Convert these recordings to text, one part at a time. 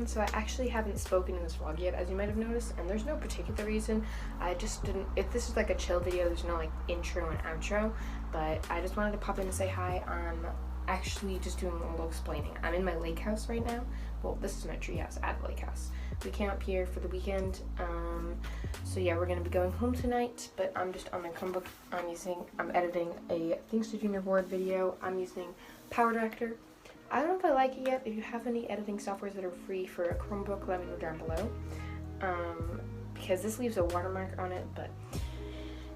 everyone. So I actually haven't spoken in this vlog yet, as you might have noticed, and there's no particular reason. I just didn't, if this is like a chill video, there's no like intro and outro, but I just wanted to pop in and say hi. I'm actually just doing a little explaining. I'm in my lake house right now. Well, this is my tree house at the lake house. We came up here for the weekend, so yeah, we're gonna be going home tonight, but I'm just on my Chromebook. I'm editing a Things to Dream of Word video. I'm using Power Director. I don't know if I like it yet. If you have any editing softwares that are free for a Chromebook, let me know down below, because this leaves a watermark on it, but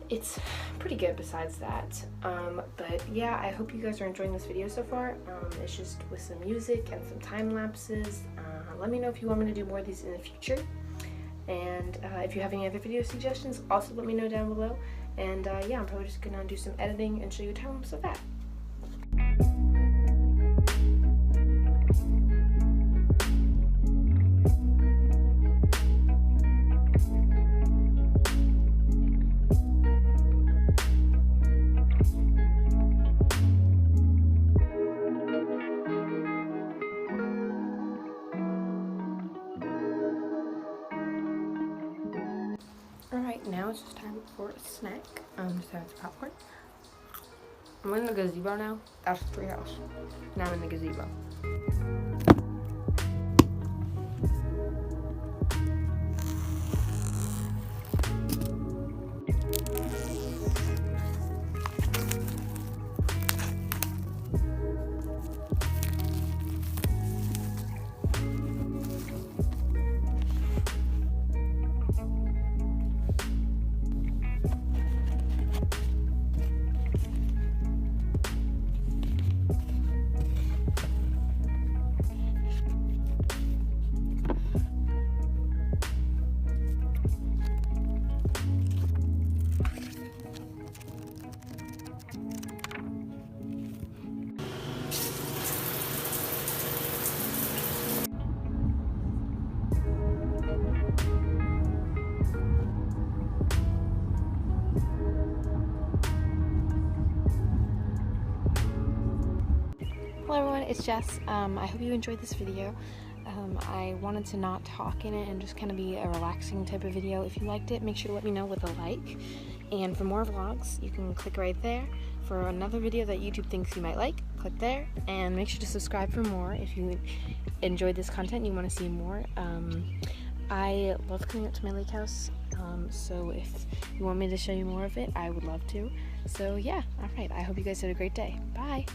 it's pretty good besides that. But yeah, I hope you guys are enjoying this video so far. It's just with some music and some time lapses. Let me know if you want me to do more of these in the future, and if you have any other video suggestions, also let me know down below. And yeah, I'm probably just gonna do some editing and show you a time lapse of that. Alright, now it's just time for a snack. So it's popcorn. I'm in the gazebo now. That's the treehouse. Now I'm in the gazebo. Hello everyone, it's Jess. I hope you enjoyed this video. I wanted to not talk in it and just kind of be a relaxing type of video. If you liked it, make sure to let me know with a like. And for more vlogs, you can click right there. For another video that YouTube thinks you might like, click there. And make sure to subscribe for more if you enjoyed this content and you want to see more. I love coming up to my lake house, so if you want me to show you more of it, I would love to. So yeah, alright, I hope you guys had a great day. Bye!